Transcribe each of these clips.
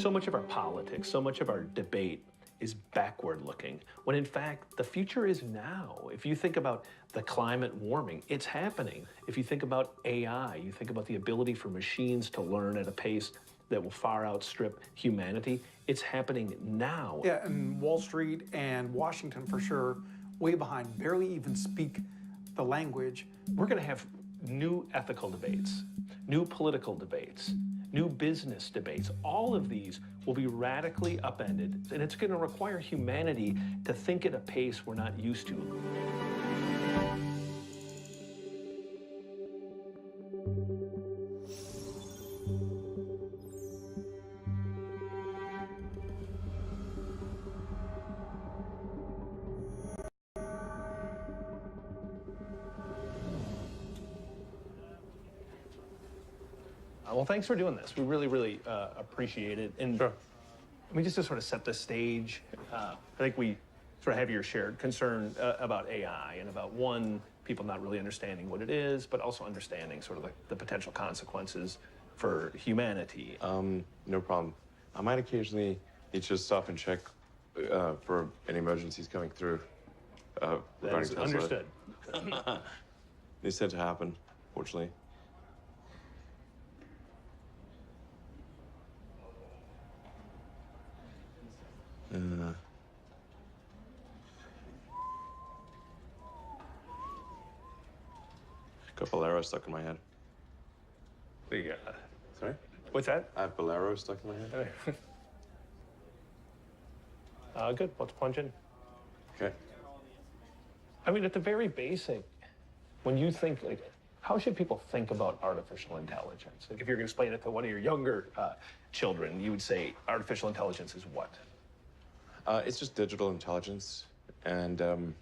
So much of our politics, so much of our debate is backward looking, when in fact, the future is now. If you think about the climate warming, it's happening. If you think about AI, you think about the ability for machines to learn at a pace that will far outstrip humanity, it's happening now. Yeah, and Wall Street and Washington for sure, way behind, barely even speak the language. We're gonna have new ethical debates, new political debates, new business debates. All of these will be radically upended, and it's going to require humanity to think at a pace we're not used to. Well, thanks for doing this. We really appreciate it. And Sure. I mean, just to sort of set the stage, I think we sort of have your shared concern about AI and about, one, people not really understanding what it is, but also understanding sort of like the potential consequences for humanity. No problem. I might occasionally need to stop and check for any emergencies coming through regarding Tesla. Understood. These tend to happen, fortunately. Got Bolero stuck in my head. Sorry? What's that? I have Bolero stuck in my head. Good. Let's plunge in. Okay. I mean, at the very basic, when you think, like, how should people think about artificial intelligence? Like, if you're going to explain it to one of your younger children, you would say artificial intelligence is what? It's just digital intelligence, and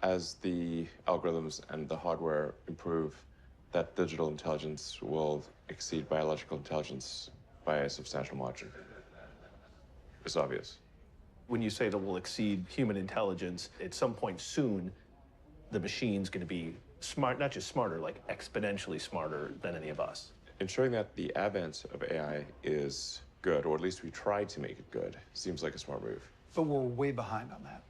as the algorithms and the hardware improve, that digital intelligence will exceed biological intelligence by a substantial margin. It's obvious. When you say that will exceed human intelligence, at some point soon, the machine's going to be smart, not just smarter, like exponentially smarter than any of us. Ensuring that the advent of AI is good, or at least we try to make it good, seems like a smart move. But we're way behind on that.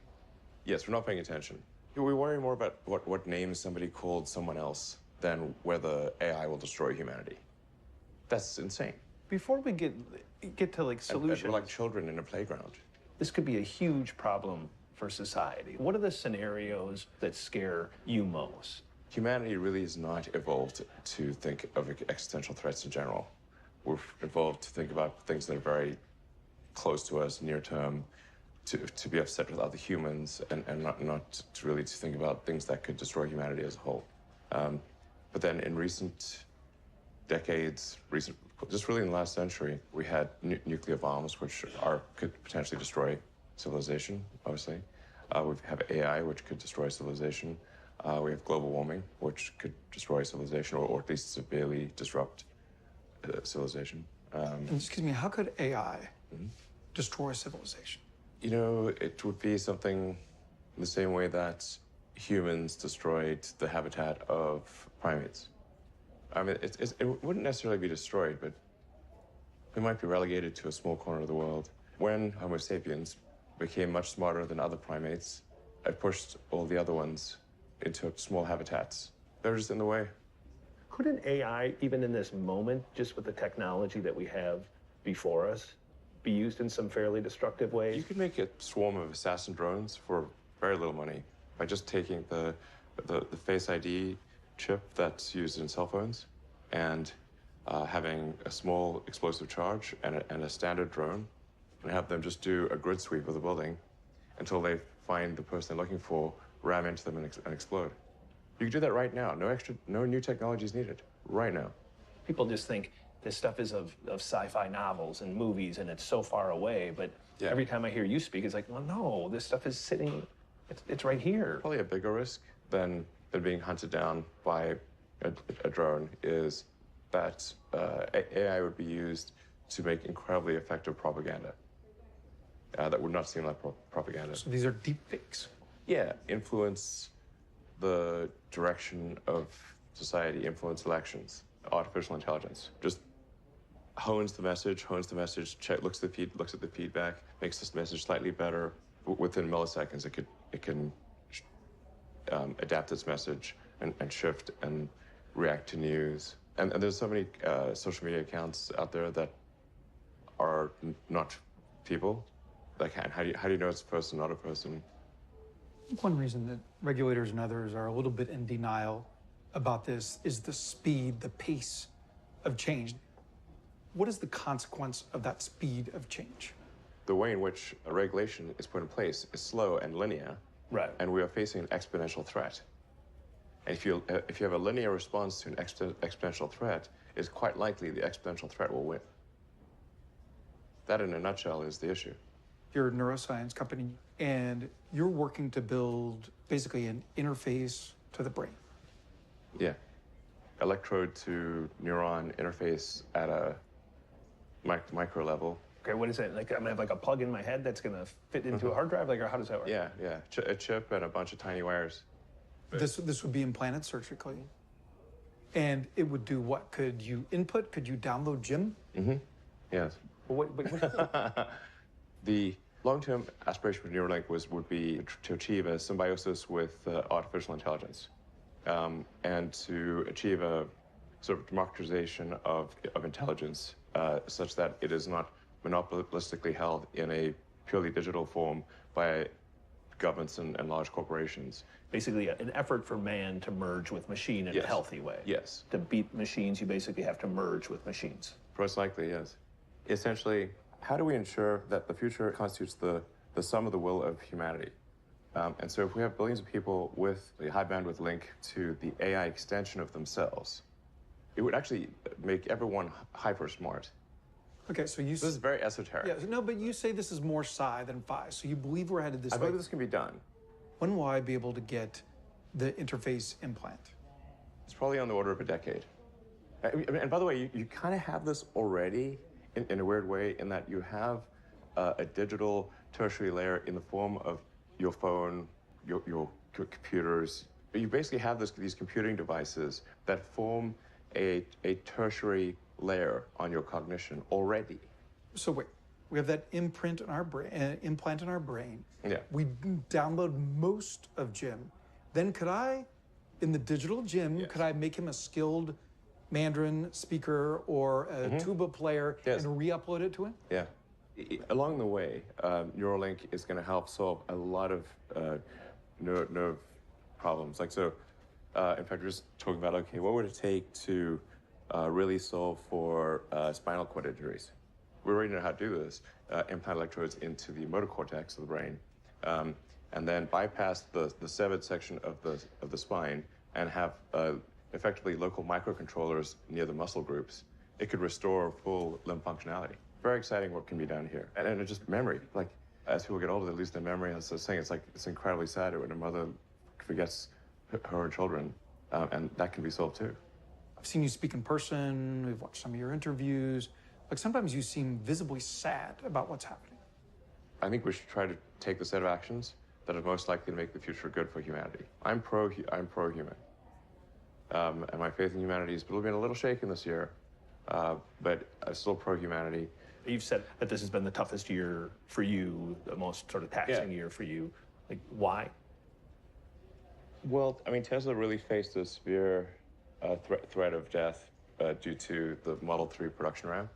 Yes, we're not paying attention. We worry more about what name somebody called someone else than whether AI will destroy humanity. That's insane. Before we get to like solutions, We're like children in a playground. this could be a huge problem for society. What are the scenarios that scare you most? Humanity really is not evolved to think of existential threats in general. We're evolved to think about things that are very close to us, near term, to be upset with other humans, and not to really to think about things that could destroy humanity as a whole. But then in recent decades, just really in the last century, we had nuclear bombs, which could potentially destroy civilization, obviously. We have AI, which could destroy civilization. We have global warming, which could destroy civilization, or at least severely disrupt civilization. And excuse me, how could AI destroy civilization? You know, it would be something the same way that humans destroyed the habitat of primates. I mean, it wouldn't necessarily be destroyed, but we might be relegated to a small corner of the world. When Homo sapiens became much smarter than other primates, it pushed all the other ones into small habitats. They're just in the way. Couldn't AI, even in this moment, just with the technology that we have before us, be used in some fairly destructive ways? You could make a swarm of assassin drones for very little money by just taking the Face ID chip that's used in cell phones and having a small explosive charge and a standard drone, and have them just do a grid sweep of the building until they find the person they're looking for, ram into them, and explode. You can do that right now. No new technology is needed. Right now. People just think this stuff is of sci-fi novels and movies, and it's so far away. But Yeah. every time I hear you speak, it's like, well, no, this stuff is sitting, it's right here. Probably a bigger risk than being hunted down by a drone is that AI would be used to make incredibly effective propaganda. That would not seem like propaganda. So these are deep fakes. Yeah, influence the direction of society, influence elections, artificial intelligence. Just hones the message, looks at the feedback, makes this message slightly better. Within milliseconds, it can adapt its message and shift and react to news. And there's so many social media accounts out there that are not people. Like, how do you know it's a person, not a person? One reason that regulators and others are a little bit in denial about this is the speed, the pace of change. What is the consequence of that speed of change? The way in which a regulation is put in place is slow and linear, Right. and we are facing an exponential threat. And if you have a linear response to an exponential threat, it's quite likely the exponential threat will win. That, in a nutshell, is the issue. You're a neuroscience company, and you're working to build basically an interface to the brain. Yeah. Electrode to neuron interface at a micro level. Okay, what is it? Like, I'm gonna have like a plug in my head that's gonna fit into a hard drive? Like, or how does that work? Yeah. A chip and a bunch of tiny wires. This would be implanted surgically. And it would do what? Could you input? Could you download Jim? Yes. Well, what The long-term aspiration for Neuralink would be to achieve a symbiosis with artificial intelligence, and to achieve a sort of democratization of intelligence, such that it is not monopolistically held in a purely digital form by governments and large corporations. basically an effort for man to merge with machine in Yes. a healthy way. Yes. To beat machines, you basically have to merge with machines. Most likely, yes. Essentially, how do we ensure that the future constitutes the sum of the will of humanity? And so if we have billions of people with a high bandwidth link to the AI extension of themselves, it would actually make everyone hyper smart. Okay, so you... This is very esoteric. Yeah, no, but you say this is more psi than phi, so you believe we're headed this I way. believe this can be done. When will I be able to get the interface implant? It's probably on the order of a decade. And by the way, you kind of have this already in a weird way, in that you have a digital tertiary layer in the form of your phone, your computers. You basically have these computing devices that form a tertiary layer on your cognition already. So wait, we have that imprint in our brain, implant in our brain. Yeah. We download most of Jim. Then could I, in the digital Jim, Yes. could I make him a skilled Mandarin speaker or a tuba player Yes. and re-upload it to him? Yeah. Along the way, Neuralink is going to help solve a lot of nerve problems. Like, so, in fact, we're just talking about, okay, what would it take to really solve for spinal cord injuries? We already know how to do this. Implant electrodes into the motor cortex of the brain, and then bypass the severed section of the spine and have effectively local microcontrollers near the muscle groups. It could restore full limb functionality. Very exciting what can be done here. And it's just memory. Like, as people get older, they lose their memory. As I was saying, it's incredibly sad when a mother forgets her own children, and that can be solved too. I've seen you speak in person, we've watched some of your interviews. Like sometimes you seem visibly sad about what's happening. I think we should try to take the set of actions that are most likely to make the future good for humanity. I'm pro-human. And my faith in humanity has been a little shaken this year, but I'm still pro-humanity. You've said that this has been the toughest year for you, the most sort of taxing year for you. Like, why? Well, I mean, Tesla really faced a severe threat of death due to the Model 3 production ramp.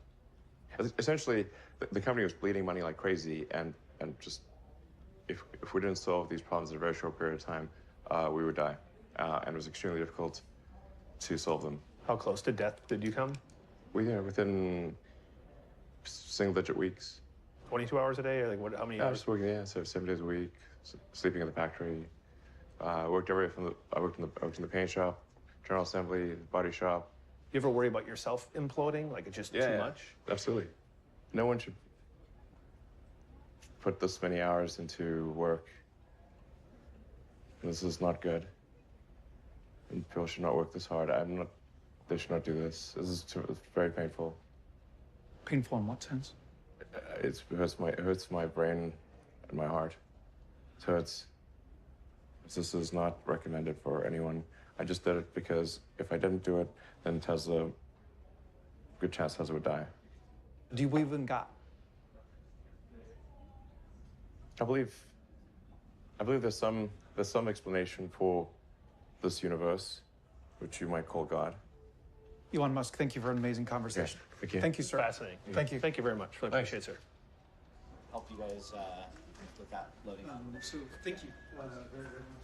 Essentially, the company was bleeding money like crazy, and just if we didn't solve these problems in a very short period of time, we would die. And it was extremely difficult to solve them. How close to death did you come? Within single-digit weeks. 22 hours a day, or like what? How many I hours? was working, so 7 days a week, sleeping in the factory. I worked everywhere I worked in the paint shop, general assembly, body shop. You ever worry about yourself imploding? Like it's just too much? Absolutely. No one should put this many hours into work. This is not good. And people should not work this hard. They should not do this. It's very painful. Painful in what sense? It hurts my brain and my heart. So this is not recommended for anyone. I just did it because if I didn't do it, then good chance Tesla would die. Do you believe in God? I believe there's some explanation for this universe, which you might call God. Elon Musk, thank you for an amazing conversation. Yeah, thank you. Thank you, sir. Fascinating. Thank you. Thank you very much. Really appreciate it, sir. Help you guys with that loading up. So thank you very, very much.